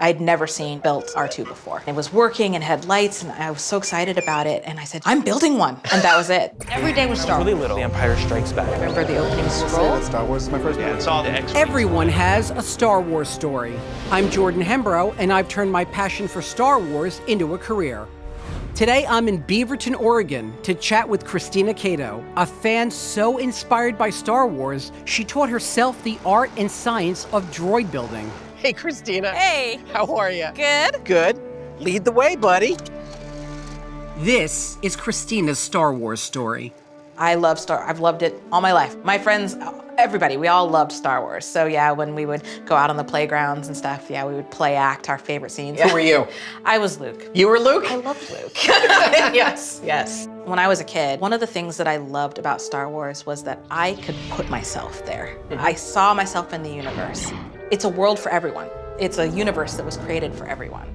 I'd never seen built R2 before. It was working and had lights, and I was so excited about it. And I said, I'm building one. And that was it. Every day was Star Wars. Really little, The Empire Strikes Back. Remember the opening scroll? Star Wars is my first movie. It's all the extras. Everyone has a Star Wars story. I'm Jordan Hembrough, and I've turned my passion for Star Wars into a career. Today, I'm in Beaverton, Oregon, to chat with Christina Cato, a fan so inspired by Star Wars, she taught herself the art and science of droid building. Hey, Christina. Hey. How are you? Good. Good. Lead the way, buddy. This is Christina's Star Wars story. I've loved it all my life. My friends, everybody, we all loved Star Wars. So yeah, when we would go out on the playgrounds and stuff, yeah, we would play act our favorite scenes. Who were you? I was Luke. You were Luke? I loved Luke. Yes. When I was a kid, one of the things that I loved about Star Wars was that I could put myself there. I saw myself in the universe. It's a world for everyone. It's a universe that was created for everyone.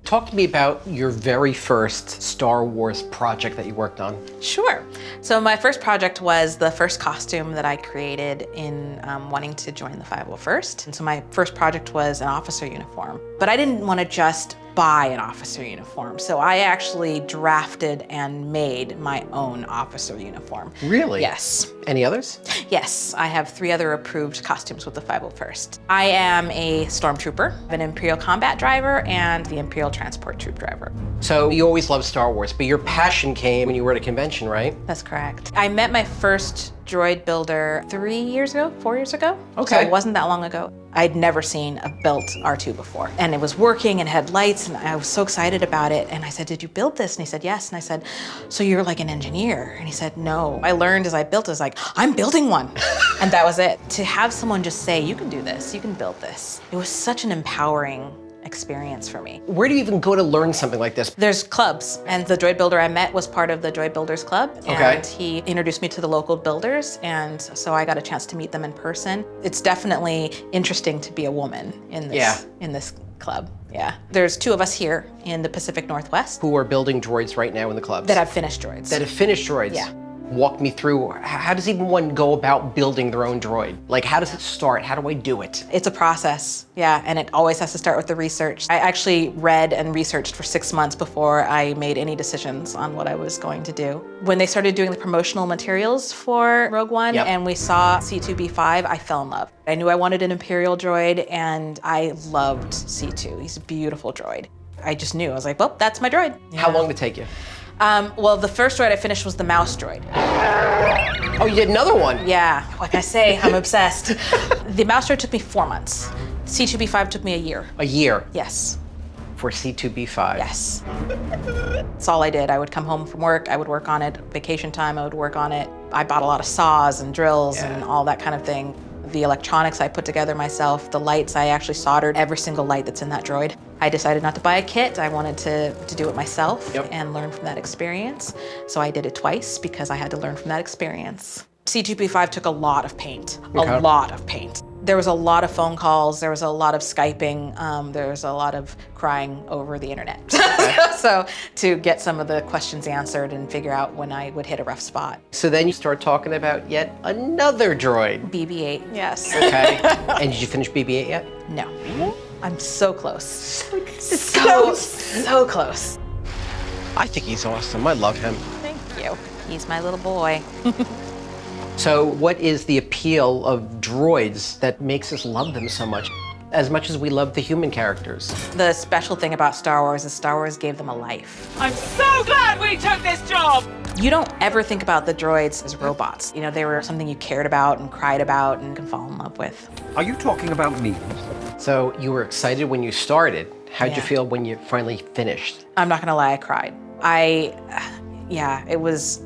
Talk to me about your very first Star Wars project that you worked on. Sure. So my first project was the first costume that I created in wanting to join the 501st. And so my first project was an officer uniform. But I didn't want to just buy an officer uniform. So I actually drafted and made my own officer uniform. Really? Yes. Any others? Yes, I have 3 other approved costumes with the 501st. I am a stormtrooper, an Imperial combat driver, and the Imperial transport troop driver. So you always loved Star Wars, but your passion came when you were at a convention, right? That's correct. I met my first droid builder 4 years ago. Okay. So it wasn't that long ago. I'd never seen a built R2 before. And it was working and had lights, and I was so excited about it. And I said, did you build this? And he said, yes. And I said, so you're like an engineer? And he said, no. I learned as I built it, I was like, I'm building one. And that was it. To have someone just say, you can do this, you can build this. It was such an empowering experience for me. Where do you even go to learn something like this? There's clubs, and the droid builder I met was part of the Droid Builders Club, and he introduced me to the local builders, and so I got a chance to meet them in person. It's definitely interesting to be a woman in this club. Yeah. There's 2 of us here in the Pacific Northwest Who are building droids right now in the clubs? that have finished droids. That have finished droids? Yeah. Walk me through, how does even one go about building their own droid? Like, how does it start? How do I do it? It's a process, yeah, and it always has to start with the research. I actually read and researched for 6 months before I made any decisions on what I was going to do. When they started doing the promotional materials for Rogue One and we saw C2B5, I fell in love. I knew I wanted an Imperial droid, and I loved C2. He's a beautiful droid. I just knew, I was like, well, that's my droid. How long did it take you? Well, the first droid I finished was the mouse droid. Oh, you did another one? Yeah, like I say, I'm obsessed. The mouse droid took me 4 months. C2B5 took me a year. A year? Yes. For C2B5? Yes. That's all I did. I would come home from work, I would work on it. Vacation time, I would work on it. I bought a lot of saws and drills and all that kind of thing. The electronics I put together myself. The lights, I actually soldered every single light that's in that droid. I decided not to buy a kit. I wanted to do it myself and learn from that experience. So I did it twice because I had to learn from that experience. C2P5 took a lot of paint, a lot of paint. There was a lot of phone calls, there was a lot of Skyping, there was a lot of crying over the internet. So to get some of the questions answered and figure out when I would hit a rough spot. So then you start talking about yet another droid. BB-8, yes. Okay. And did you finish BB-8 yet? No. I'm so close. So close. I think he's awesome. I love him. Thank you. He's my little boy. So what is the appeal of droids that makes us love them so much as we love the human characters? The special thing about Star Wars is Star Wars gave them a life. I'm so glad we took this job! You don't ever think about the droids as robots. You know, they were something you cared about and cried about and can fall in love with. Are you talking about me? So you were excited when you started. How'd you feel when you finally finished? I'm not gonna lie, I cried. It was,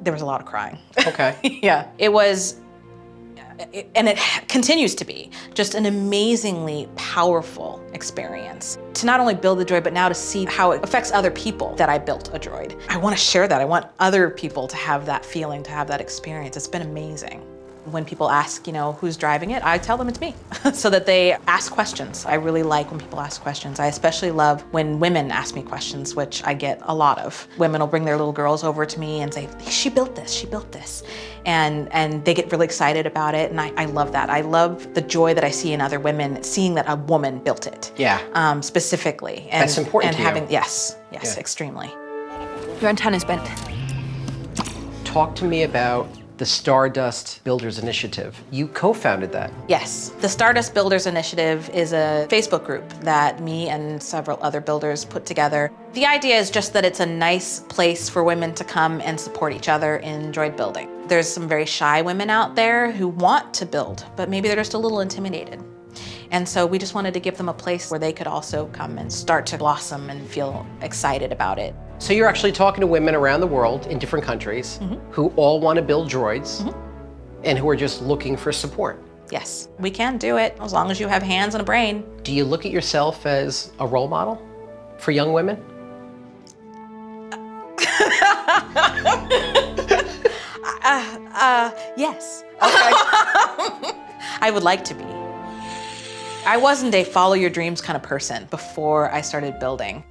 there was a lot of crying. Okay. Yeah, it was, and it continues to be, just an amazingly powerful experience. To not only build the droid, but now to see how it affects other people that I built a droid. I want to share that. I want other people to have that feeling, to have that experience. It's been amazing. When people ask, who's driving it, I tell them it's me so that they ask questions. I really like when people ask questions. I especially love when women ask me questions, which I get a lot of. Women will bring their little girls over to me and say, she built this. And they get really excited about it. And I love that. I love the joy that I see in other women, seeing that a woman built it. Yeah. Specifically. And, That's important to you. Yes, Yeah. extremely. Your antenna's bent. Talk to me about the Stardust Builders Initiative. You co-founded that. Yes. The Stardust Builders Initiative is a Facebook group that me and several other builders put together. The idea is just that it's a nice place for women to come and support each other in droid building. There's some very shy women out there who want to build, but maybe they're just a little intimidated. And so we just wanted to give them a place where they could also come and start to blossom and feel excited about it. So you're actually talking to women around the world in different countries who all want to build droids and who are just looking for support. Yes, we can do it as long as you have hands and a brain. Do you look at yourself as a role model for young women? Yes. Okay. I would like to be. I wasn't a follow your dreams kind of person before I started building.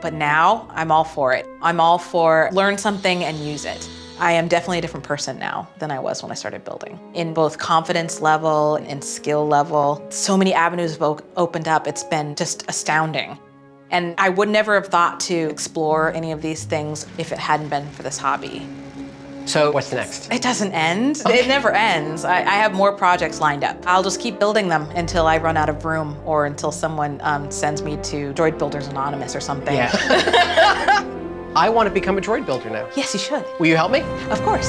But now I'm all for it. I'm all for learn something and use it. I am definitely a different person now than I was when I started building. In both confidence level and skill level, so many avenues have opened up. It's been just astounding. And I would never have thought to explore any of these things if it hadn't been for this hobby. So what's next? It doesn't end. Okay. It never ends. I have more projects lined up. I'll just keep building them until I run out of room or until someone sends me to Droid Builders Anonymous or something. Yeah. I want to become a droid builder now. Yes, you should. Will you help me? Of course.